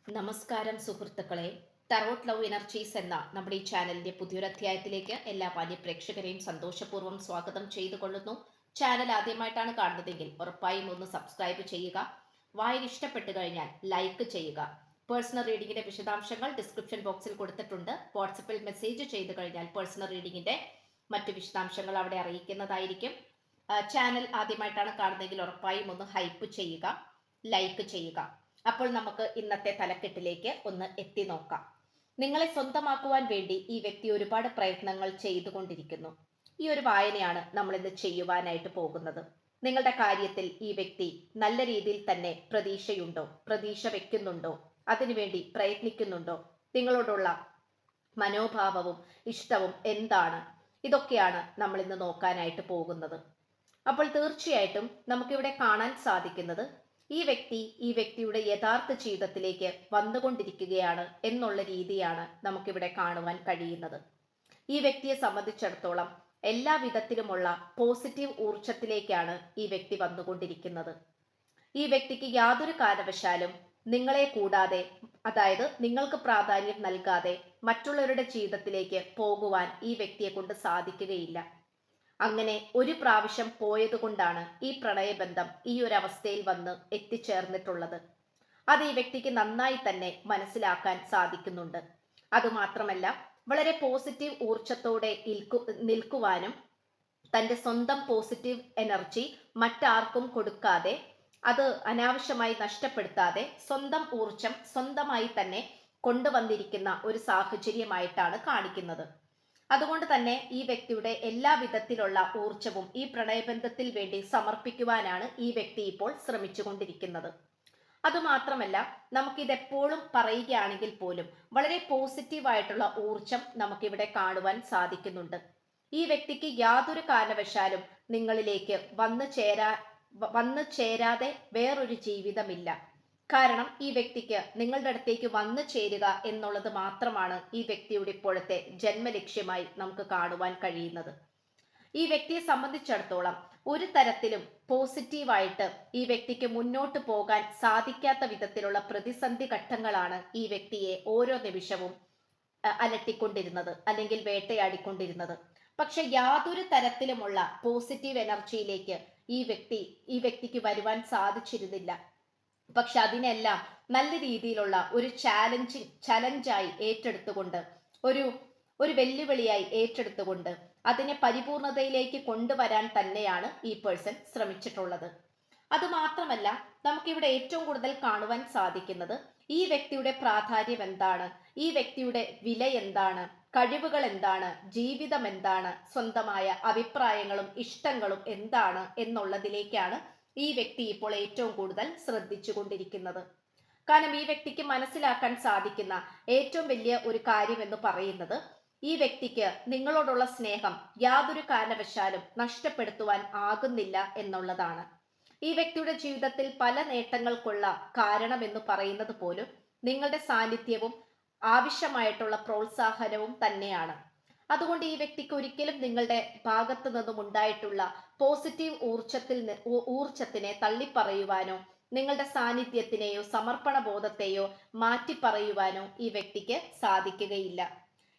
നമസ്കാരം സുഹൃത്തുക്കളെ. Tarot love energies എന്ന നമ്മുടെ ഈ ചാനലിന്റെ പുതിയൊരു അധ്യായത്തിലേക്ക് എല്ലാ മാന്യ പ്രേക്ഷകരെയും സന്തോഷപൂർവ്വം സ്വാഗതം ചെയ്തുകൊള്ളുന്നു. ചാനൽ ആദ്യമായിട്ടാണ് കാണുന്നതെങ്കിൽ ഉറപ്പായും ഒന്ന് സബ്സ്ക്രൈബ് ചെയ്യുക. വായന ഇഷ്ടപ്പെട്ടു കഴിഞ്ഞാൽ ലൈക്ക് ചെയ്യുക. പേഴ്സണൽ റീഡിങ്ങിന്റെ വിശദാംശങ്ങൾ ഡിസ്ക്രിപ്ഷൻ ബോക്സിൽ കൊടുത്തിട്ടുണ്ട്. വാട്സപ്പിൽ മെസ്സേജ് ചെയ്തു കഴിഞ്ഞാൽ പേഴ്സണൽ റീഡിങ്ങിന്റെ മറ്റു വിശദാംശങ്ങൾ അവിടെ അറിയിക്കുന്നതായിരിക്കും. ചാനൽ ആദ്യമായിട്ടാണ് കാണുന്നതെങ്കിൽ ഉറപ്പായും ഒന്ന് ഹൈപ്പ് ചെയ്യുക, ലൈക്ക് ചെയ്യുക. അപ്പോൾ നമുക്ക് ഇന്നത്തെ തലക്കെട്ടിലേക്ക് ഒന്ന് എത്തി നോക്കാം. നിങ്ങളെ സ്വന്തമാക്കുവാൻ വേണ്ടി ഈ വ്യക്തി ഒരുപാട് പ്രയത്നങ്ങൾ ചെയ്തുകൊണ്ടിരിക്കുന്നു. ഈ ഒരു വായനയാണ് നമ്മൾ ഇന്ന് ചെയ്യുവാനായിട്ട് പോകുന്നത്. നിങ്ങളുടെ കാര്യത്തിൽ ഈ വ്യക്തി നല്ല രീതിയിൽ തന്നെ പ്രതീക്ഷയുണ്ടോ, പ്രതീക്ഷ വെക്കുന്നുണ്ടോ, അതിനുവേണ്ടി പ്രയത്നിക്കുന്നുണ്ടോ, നിങ്ങളോടുള്ള മനോഭാവവും ഇഷ്ടവും എന്താണ്, ഇതൊക്കെയാണ് നമ്മൾ ഇന്ന് നോക്കാനായിട്ട് പോകുന്നത്. അപ്പോൾ തീർച്ചയായിട്ടും നമുക്കിവിടെ കാണാൻ സാധിക്കുന്നത് ഈ വ്യക്തിയുടെ യഥാർത്ഥ ജീവിതത്തിലേക്ക് വന്നുകൊണ്ടിരിക്കുകയാണ് എന്നുള്ള രീതിയാണ് നമുക്കിവിടെ കാണുവാൻ കഴിയുന്നത്. ഈ വ്യക്തിയെ സംബന്ധിച്ചിടത്തോളം എല്ലാ വിധത്തിലുമുള്ള പോസിറ്റീവ് ഊർജത്തിലേക്കാണ് ഈ വ്യക്തി വന്നുകൊണ്ടിരിക്കുന്നത്. ഈ വ്യക്തിക്ക് യാതൊരു കാരണവശാലും നിങ്ങളെ കൂടാതെ, അതായത് നിങ്ങൾക്ക് പ്രാധാന്യം നൽകാതെ മറ്റുള്ളവരുടെ ജീവിതത്തിലേക്ക് പോകുവാൻ ഈ വ്യക്തിയെ കൊണ്ട് സാധിക്കുകയില്ല. അങ്ങനെ ഒരു പ്രാവശ്യം പോയതുകൊണ്ടാണ് ഈ പ്രണയബന്ധം ഈ ഒരു അവസ്ഥയിൽ വന്ന് എത്തിച്ചേർന്നിട്ടുള്ളത്. അത് ഈ വ്യക്തിക്ക് നന്നായി തന്നെ മനസ്സിലാക്കാൻ സാധിക്കുന്നുണ്ട്. അതുമാത്രമല്ല, വളരെ പോസിറ്റീവ് ഊർജത്തോടെ നിൽക്കുവാനും തൻ്റെ സ്വന്തം പോസിറ്റീവ് എനർജി മറ്റാർക്കും കൊടുക്കാതെ, അത് അനാവശ്യമായി നഷ്ടപ്പെടുത്താതെ സ്വന്തം ഊർജം സ്വന്തമായി തന്നെ കൊണ്ടുവന്നിരിക്കുന്ന ഒരു സാഹചര്യമായിട്ടാണ് കാണിക്കുന്നത്. അതുകൊണ്ട് തന്നെ ഈ വ്യക്തിയുടെ എല്ലാ വിധത്തിലുള്ള ഊർജവും ഈ പ്രണയബന്ധത്തിൽ വേണ്ടി സമർപ്പിക്കുവാനാണ് ഈ വ്യക്തി ഇപ്പോൾ ശ്രമിച്ചുകൊണ്ടിരിക്കുന്നത്. അതുമാത്രമല്ല, നമുക്കിതെപ്പോഴും പറയുകയാണെങ്കിൽ പോലും വളരെ പോസിറ്റീവായിട്ടുള്ള ഊർജം നമുക്കിവിടെ കാണുവാൻ സാധിക്കുന്നുണ്ട്. ഈ വ്യക്തിക്ക് യാതൊരു കാരണവശാലും നിങ്ങളിലേക്ക് വന്നു ചേരാതെ വേറൊരു ജീവിതമില്ല. കാരണം ഈ വ്യക്തിക്ക് നിങ്ങളുടെ അടുത്തേക്ക് വന്നു ചേരുക എന്നുള്ളത് മാത്രമാണ് ഈ വ്യക്തിയുടെ ഇപ്പോഴത്തെ ജന്മലക്ഷ്യമായി നമുക്ക് കാണുവാൻ കഴിയുന്നത്. ഈ വ്യക്തിയെ സംബന്ധിച്ചിടത്തോളം ഒരു തരത്തിലും പോസിറ്റീവായിട്ട് ഈ വ്യക്തിക്ക് മുന്നോട്ട് പോകാൻ സാധിക്കാത്ത വിധത്തിലുള്ള പ്രതിസന്ധി ഘട്ടങ്ങളാണ് ഈ വ്യക്തിയെ ഓരോ നിമിഷവും അലട്ടിക്കൊണ്ടിരുന്നത്, അല്ലെങ്കിൽ വേട്ടയാടിക്കൊണ്ടിരുന്നത്. പക്ഷെ യാതൊരു തരത്തിലുമുള്ള പോസിറ്റീവ് എനർജിയിലേക്ക് ഈ വ്യക്തിക്ക് വരുവാൻ സാധിച്ചിരുന്നില്ല. പക്ഷെ അതിനെല്ലാം നല്ല രീതിയിലുള്ള ഒരു ചലഞ്ചായി ഏറ്റെടുത്തുകൊണ്ട്, ഒരു വെല്ലുവിളിയായി ഏറ്റെടുത്തുകൊണ്ട് അതിനെ പരിപൂർണതയിലേക്ക് കൊണ്ടുവരാൻ തന്നെയാണ് ഈ പേഴ്സൺ ശ്രമിച്ചിട്ടുള്ളത്. അതുമാത്രമല്ല, നമുക്കിവിടെ ഏറ്റവും കൂടുതൽ കാണുവാൻ സാധിക്കുന്നത് ഈ വ്യക്തിയുടെ പ്രാധാന്യം എന്താണ്, ഈ വ്യക്തിയുടെ വില എന്താണ്, കഴിവുകൾ എന്താണ്, ജീവിതം എന്താണ്, സ്വന്തമായ അഭിപ്രായങ്ങളും ഇഷ്ടങ്ങളും എന്താണ് എന്നുള്ളതിലേക്കാണ് ഈ വ്യക്തി ഇപ്പോൾ ഏറ്റവും കൂടുതൽ ശ്രദ്ധിച്ചു കൊണ്ടിരിക്കുന്നത്. കാരണം ഈ വ്യക്തിക്ക് മനസ്സിലാക്കാൻ സാധിക്കുന്ന ഏറ്റവും വലിയ ഒരു കാര്യം എന്ന് പറയുന്നത്, ഈ വ്യക്തിക്ക് നിങ്ങളോടുള്ള സ്നേഹം യാതൊരു കാരണവശാലും നഷ്ടപ്പെടുത്തുവാൻ ആകുന്നില്ല എന്നുള്ളതാണ്. ഈ വ്യക്തിയുടെ ജീവിതത്തിൽ പല നേട്ടങ്ങൾക്കുള്ള കാരണം എന്ന് പറയുന്നത് പോലും നിങ്ങളുടെ സാന്നിധ്യവും ആവശ്യമായിട്ടുള്ള പ്രോത്സാഹനവും തന്നെയാണ്. അതുകൊണ്ട് ഈ വ്യക്തിക്ക് ഒരിക്കലും നിങ്ങളുടെ ഭാഗത്തു നിന്നും ഉണ്ടായിട്ടുള്ള പോസിറ്റീവ് ഊർജത്തിനെ തള്ളിപ്പറയുവാനോ, നിങ്ങളുടെ സാന്നിധ്യത്തിനെയോ സമർപ്പണ ബോധത്തെയോ മാറ്റിപ്പറയുവാനോ ഈ വ്യക്തിക്ക് സാധിക്കുകയില്ല.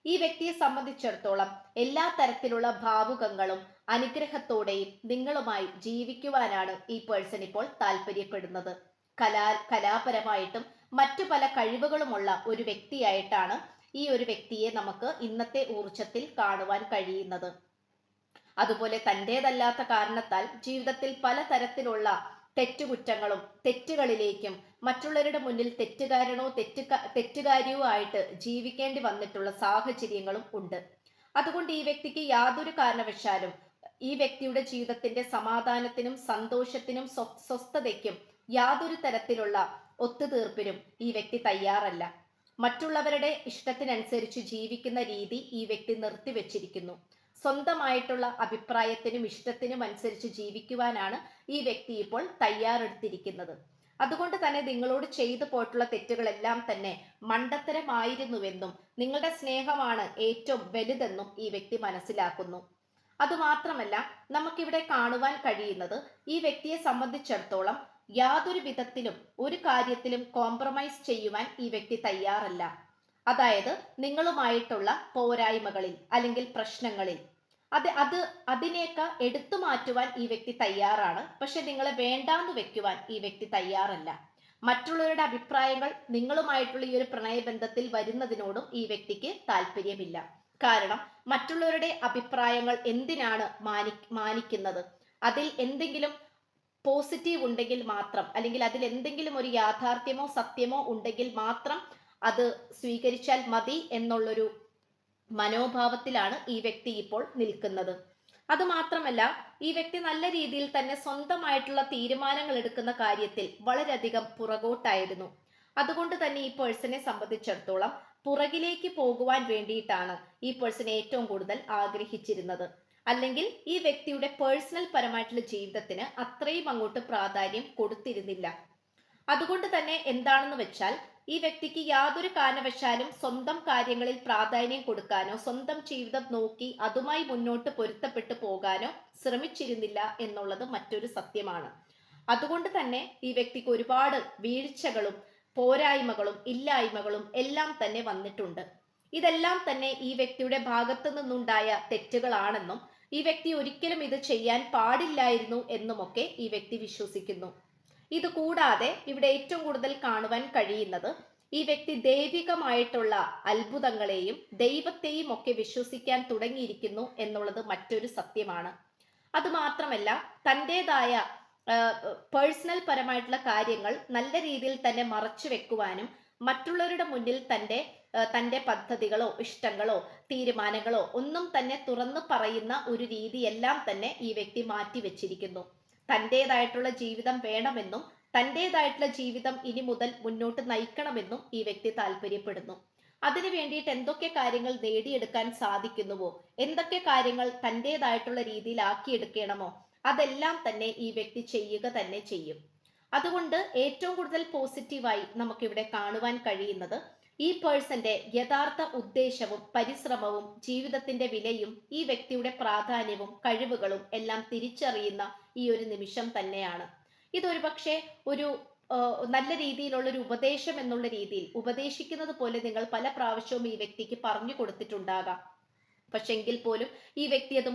ഈ വ്യക്തിയെ സംബന്ധിച്ചിടത്തോളം എല്ലാ തരത്തിലുള്ള ഭാവുകങ്ങളും അനുഗ്രഹത്തോടെയും നിങ്ങളുമായി ജീവിക്കുവാനാണ് ഈ പേഴ്സൺ ഇപ്പോൾ താല്പര്യപ്പെടുന്നത്. കലാപരമായിട്ടും മറ്റു പല കഴിവുകളുമുള്ള ഒരു വ്യക്തിയായിട്ടാണ് ഈ ഒരു വ്യക്തിയെ നമുക്ക് ഇന്നത്തെ ഊർജത്തിൽ കാണുവാൻ കഴിയുന്നത്. അതുപോലെ തൻ്റേതല്ലാത്ത കാരണത്താൽ ജീവിതത്തിൽ പലതരത്തിലുള്ള തെറ്റുകുറ്റങ്ങളും തെറ്റുകളിലേക്കും മറ്റുള്ളവരുടെ മുന്നിൽ തെറ്റുകാരിയോ ആയിട്ട് ജീവിക്കേണ്ടി വന്നിട്ടുള്ള സാഹചര്യങ്ങളും ഉണ്ട്. അതുകൊണ്ട് ഈ വ്യക്തിക്ക് യാതൊരു കാരണവശാലും ഈ വ്യക്തിയുടെ ജീവിതത്തിന്റെ സമാധാനത്തിനും സന്തോഷത്തിനും സ്വസ്ഥതയ്ക്കും യാതൊരു തരത്തിലുള്ള ഒത്തുതീർപ്പിനും ഈ വ്യക്തി തയ്യാറല്ല. മറ്റുള്ളവരുടെ ഇഷ്ടത്തിനനുസരിച്ച് ജീവിക്കുന്ന രീതി ഈ വ്യക്തി നിർത്തിവെച്ചിരിക്കുന്നു. സ്വന്തമായിട്ടുള്ള അഭിപ്രായത്തിനും ഇഷ്ടത്തിനും അനുസരിച്ച് ജീവിക്കുവാനാണ് ഈ വ്യക്തി ഇപ്പോൾ തയ്യാറെടുത്തിരിക്കുന്നത്. അതുകൊണ്ട് തന്നെ നിങ്ങളോട് ചെയ്തു പോയിട്ടുള്ള തെറ്റുകളെല്ലാം തന്നെ മണ്ടത്തരമായിരുന്നുവെന്നും നിങ്ങളുടെ സ്നേഹമാണ് ഏറ്റവും വലുതെന്നും ഈ വ്യക്തി മനസ്സിലാക്കുന്നു. അതുമാത്രമല്ല, നമുക്കിവിടെ കാണുവാൻ കഴിയുന്നത് ഈ വ്യക്തിയെ സംബന്ധിച്ചിടത്തോളം യാതൊരു വിധത്തിലും ഒരു കാര്യത്തിലും കോംപ്രമൈസ് ചെയ്യുവാൻ ഈ വ്യക്തി തയ്യാറല്ല. അതായത് നിങ്ങളുമായിട്ടുള്ള പോരായ്മകളിൽ അല്ലെങ്കിൽ പ്രശ്നങ്ങളിൽ അതിനെയൊക്കെ എടുത്തു മാറ്റുവാൻ ഈ വ്യക്തി തയ്യാറാണ്. പക്ഷെ നിങ്ങളെ വേണ്ടാന്ന് വെക്കുവാൻ ഈ വ്യക്തി തയ്യാറല്ല. മറ്റുള്ളവരുടെ അഭിപ്രായങ്ങൾ നിങ്ങളുമായിട്ടുള്ള ഈ ഒരു പ്രണയബന്ധത്തിൽ വരുന്നതിനോടും ഈ വ്യക്തിക്ക് താല്പര്യമില്ല. കാരണം മറ്റുള്ളവരുടെ അഭിപ്രായങ്ങൾ എന്തിനാണ് മാനിക്കുന്നത്? അതിൽ എന്തെങ്കിലും പോസിറ്റീവ് ഉണ്ടെങ്കിൽ മാത്രം, അല്ലെങ്കിൽ അതിൽ എന്തെങ്കിലും ഒരു യാഥാർത്ഥ്യമോ സത്യമോ ഉണ്ടെങ്കിൽ മാത്രം അത് സ്വീകരിച്ചാൽ മതി എന്നുള്ളൊരു മനോഭാവത്തിലാണ് ഈ വ്യക്തി ഇപ്പോൾ നിൽക്കുന്നത്. അതുമാത്രമല്ല, ഈ വ്യക്തി നല്ല രീതിയിൽ തന്നെ സ്വന്തമായിട്ടുള്ള തീരുമാനങ്ങൾ എടുക്കുന്ന കാര്യത്തിൽ വളരെയധികം പുറകോട്ടായിരുന്നു. അതുകൊണ്ട് തന്നെ ഈ പേഴ്സണെ സംബന്ധിച്ചിടത്തോളം പുറകിലേക്ക് പോകുവാൻ വേണ്ടിയിട്ടാണ് ഈ പേഴ്സൺ ഏറ്റവും കൂടുതൽ ആഗ്രഹിച്ചിരുന്നത്. അല്ലെങ്കിൽ ഈ വ്യക്തിയുടെ പേഴ്സണൽ പരമായിട്ടുള്ള ജീവിതത്തിന് അത്രയും അങ്ങോട്ട് പ്രാധാന്യം കൊടുത്തിരുന്നില്ല. അതുകൊണ്ട് തന്നെ എന്താണെന്ന് വെച്ചാൽ ഈ വ്യക്തിക്ക് യാതൊരു കാരണവശാലും സ്വന്തം കാര്യങ്ങളിൽ പ്രാധാന്യം കൊടുക്കാനോ സ്വന്തം ജീവിതം നോക്കി അതുമായി മുന്നോട്ട് പൊരുത്തപ്പെട്ടു പോകാനോ ശ്രമിച്ചിരുന്നില്ല എന്നുള്ളത് മറ്റൊരു സത്യമാണ്. അതുകൊണ്ട് തന്നെ ഈ വ്യക്തിക്ക് ഒരുപാട് വീഴ്ചകളും പോരായ്മകളും ഇല്ലായ്മകളും എല്ലാം തന്നെ വന്നിട്ടുണ്ട്. ഇതെല്ലാം തന്നെ ഈ വ്യക്തിയുടെ ഭാഗത്തു നിന്നുണ്ടായ തെറ്റുകളാണെന്നും ഈ വ്യക്തി ഒരിക്കലും ഇത് ചെയ്യാൻ പാടില്ലായിരുന്നു എന്നുമൊക്കെ ഈ വ്യക്തി വിശ്വസിക്കുന്നു. ഇത് കൂടാതെ ഇവിടെ ഏറ്റവും കൂടുതൽ കാണുവാൻ കഴിയുന്നത് ഈ വ്യക്തി ദൈവികമായിട്ടുള്ള അത്ഭുതങ്ങളെയും ദൈവത്തെയും ഒക്കെ വിശ്വസിക്കാൻ തുടങ്ങിയിരിക്കുന്നു എന്നുള്ളത് മറ്റൊരു സത്യമാണ്. അതുമാത്രമല്ല, തൻ്റെതായ പേഴ്സണൽ പരമായിട്ടുള്ള കാര്യങ്ങൾ നല്ല രീതിയിൽ തന്നെ മറച്ചു വെക്കുവാനും മറ്റുള്ളവരുടെ മുന്നിൽ തൻ്റെ പദ്ധതികളോ ഇഷ്ടങ്ങളോ തീരുമാനങ്ങളോ ഒന്നും തന്നെ തുറന്നു പറയുന്ന ഒരു രീതിയെല്ലാം തന്നെ ഈ വ്യക്തി മാറ്റി വെച്ചിരിക്കുന്നു. തൻ്റെതായിട്ടുള്ള ജീവിതം വേണമെന്നും തൻ്റെതായിട്ടുള്ള ജീവിതം ഇനി മുതൽ മുന്നോട്ട് നയിക്കണമെന്നും ഈ വ്യക്തി താല്പര്യപ്പെടുന്നു. അതിനു വേണ്ടിയിട്ട് എന്തൊക്കെ കാര്യങ്ങൾ നേടിയെടുക്കാൻ സാധിക്കുന്നുവോ, എന്തൊക്കെ കാര്യങ്ങൾ തൻ്റെതായിട്ടുള്ള രീതിയിൽ ആക്കിയെടുക്കണമോ അതെല്ലാം തന്നെ ഈ വ്യക്തി ചെയ്യുക തന്നെ ചെയ്യും. അതുകൊണ്ട് ഏറ്റവും കൂടുതൽ പോസിറ്റീവായി നമുക്കിവിടെ കാണുവാൻ കഴിയുന്നത് ഈ പേഴ്സന്റെ യഥാർത്ഥ ഉദ്ദേശവും പരിശ്രമവും ജീവിതത്തിന്റെ വിലയും ഈ വ്യക്തിയുടെ പ്രാധാന്യവും കഴിവുകളും എല്ലാം തിരിച്ചറിയുന്ന ഈ ഒരു നിമിഷം തന്നെയാണ്. ഇതൊരു പക്ഷേ ഒരു നല്ല രീതിയിലുള്ള ഒരു ഉപദേശം എന്നുള്ള രീതിയിൽ ഉപദേശിക്കുന്നത് പോലെ നിങ്ങൾ പല പ്രാവശ്യവും ഈ വ്യക്തിക്ക് പറഞ്ഞു കൊടുത്തിട്ടുണ്ടാകാം. പക്ഷെ എങ്കിൽ പോലും ഈ വ്യക്തി അത്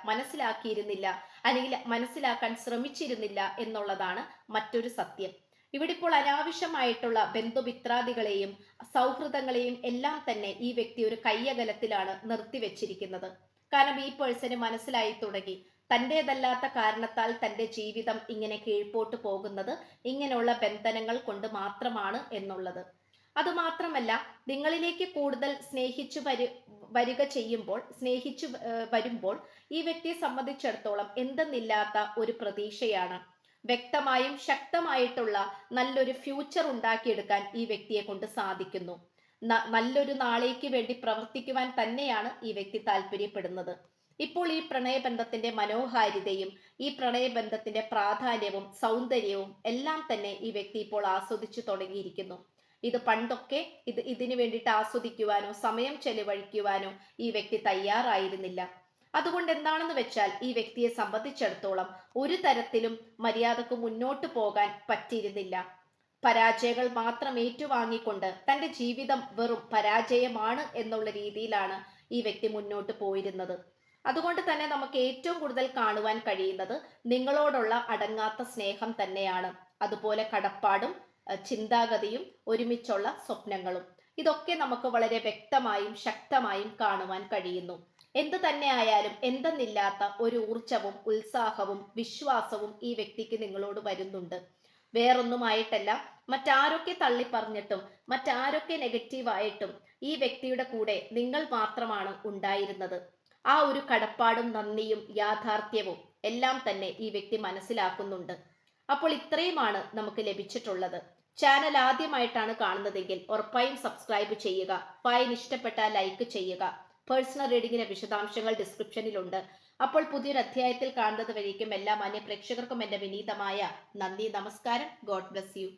മനസ്സിലാക്കിയിരുന്നില്ല, അല്ലെങ്കിൽ മനസ്സിലാക്കാൻ ശ്രമിച്ചിരുന്നില്ല എന്നുള്ളതാണ് മറ്റൊരു സത്യം. ഇവിടെ ഇപ്പോൾ അനാവശ്യമായിട്ടുള്ള ബന്ധുമിത്രാദികളെയും സൗഹൃദങ്ങളെയും എല്ലാം തന്നെ ഈ വ്യക്തി ഒരു കയ്യകലത്തിലാണ് നിർത്തിവെച്ചിരിക്കുന്നത്. കാരണം ഈ പേഴ്സന് മനസ്സിലായി തുടങ്ങി തൻ്റെതല്ലാത്ത കാരണത്താൽ തൻ്റെ ജീവിതം ഇങ്ങനെ കീഴ്പോട്ട് പോകുന്നത് ഇങ്ങനെയുള്ള ബന്ധനങ്ങൾ കൊണ്ട് മാത്രമാണ് എന്നുള്ളത്. അതുമാത്രമല്ല, നിങ്ങളിലേക്ക് കൂടുതൽ സ്നേഹിച്ചു വരുമ്പോൾ ഈ വ്യക്തിയെ സംബന്ധിച്ചിടത്തോളം എന്തെന്നില്ലാത്ത ഒരു പ്രതീക്ഷയാണ്. വ്യക്തമായും ശക്തമായിട്ടുള്ള നല്ലൊരു ഫ്യൂച്ചർ ഉണ്ടാക്കിയെടുക്കാൻ ഈ വ്യക്തിയെ കൊണ്ട് സാധിക്കുന്നു. നല്ലൊരു നാളേക്ക് വേണ്ടി പ്രവർത്തിക്കുവാൻ തന്നെയാണ് ഈ വ്യക്തി താല്പര്യപ്പെടുന്നത്. ഇപ്പോൾ ഈ പ്രണയബന്ധത്തിന്റെ മനോഹാരിതയും ഈ പ്രണയബന്ധത്തിന്റെ പ്രാധാന്യവും സൗന്ദര്യവും എല്ലാം തന്നെ ഈ വ്യക്തി ഇപ്പോൾ ആസ്വദിച്ചു തുടങ്ങിയിരിക്കുന്നു. ഇത് പണ്ടൊക്കെ ഇതിനു വേണ്ടിയിട്ട് ആസ്വദിക്കുവാനോ സമയം ചെലവഴിക്കുവാനോ ഈ വ്യക്തി തയ്യാറായിരുന്നില്ല. അതുകൊണ്ട് എന്താണെന്ന് വെച്ചാൽ ഈ വ്യക്തിയെ സംബന്ധിച്ചിടത്തോളം ഒരു തരത്തിലും മര്യാദക്ക് മുന്നോട്ട് പോകാൻ പറ്റിയിരുന്നില്ല. പരാജയങ്ങൾ മാത്രം ഏറ്റുവാങ്ങിക്കൊണ്ട് തൻ്റെ ജീവിതം വെറും പരാജയമാണ് എന്നുള്ള രീതിയിലാണ് ഈ വ്യക്തി മുന്നോട്ട് പോയിരുന്നത്. അതുകൊണ്ട് തന്നെ നമുക്ക് ഏറ്റവും കൂടുതൽ കാണുവാൻ കഴിയുന്നത് നിങ്ങളോടുള്ള അടങ്ങാത്ത സ്നേഹം തന്നെയാണ്. അതുപോലെ കടപ്പാടും ചിന്താഗതിയും ഒരുമിച്ചുള്ള സ്വപ്നങ്ങളും ഇതൊക്കെ നമുക്ക് വളരെ വ്യക്തമായും ശക്തമായും കാണുവാൻ കഴിയുന്നു. എന്ത് തന്നെ ആയാലും എന്തെന്നില്ലാത്ത ഒരു ഊർജവും ഉത്സാഹവും വിശ്വാസവും ഈ വ്യക്തിക്ക് നിങ്ങളോട് വരുന്നുണ്ട്. വേറൊന്നുമായിട്ടല്ല, മറ്റാരൊക്കെ തള്ളി പറഞ്ഞിട്ടും മറ്റാരൊക്കെ നെഗറ്റീവായിട്ടും ഈ വ്യക്തിയുടെ കൂടെ നിങ്ങൾ മാത്രമാണ് ഉണ്ടായിരുന്നത്. ആ ഒരു കടപ്പാടും നന്ദിയും യാഥാർത്ഥ്യവും എല്ലാം തന്നെ ഈ വ്യക്തി മനസ്സിലാക്കുന്നുണ്ട്. അപ്പോൾ ഇത്രയുമാണ് നമുക്ക് ലഭിച്ചിട്ടുള്ളത്. ചാനൽ ആദ്യമായിട്ടാണ് കാണുന്നതെങ്കിൽ ഉറപ്പായും സബ്സ്ക്രൈബ് ചെയ്യുക. ഫയൽ ഇഷ്ടപ്പെട്ടാൽ ലൈക്ക് ചെയ്യുക. പേഴ്സണൽ റീഡിങ്ങിന്റെ വിശദാംശങ്ങൾ ഡിസ്ക്രിപ്ഷനിലുണ്ട്. അപ്പോൾ പുതിയൊരു അധ്യായത്തിൽ കാണുന്നത് വരേക്കും എല്ലാ മാന്യ പ്രേക്ഷകർക്കും എൻ്റെ വിനീതമായ നന്ദി, നമസ്കാരം. God bless you.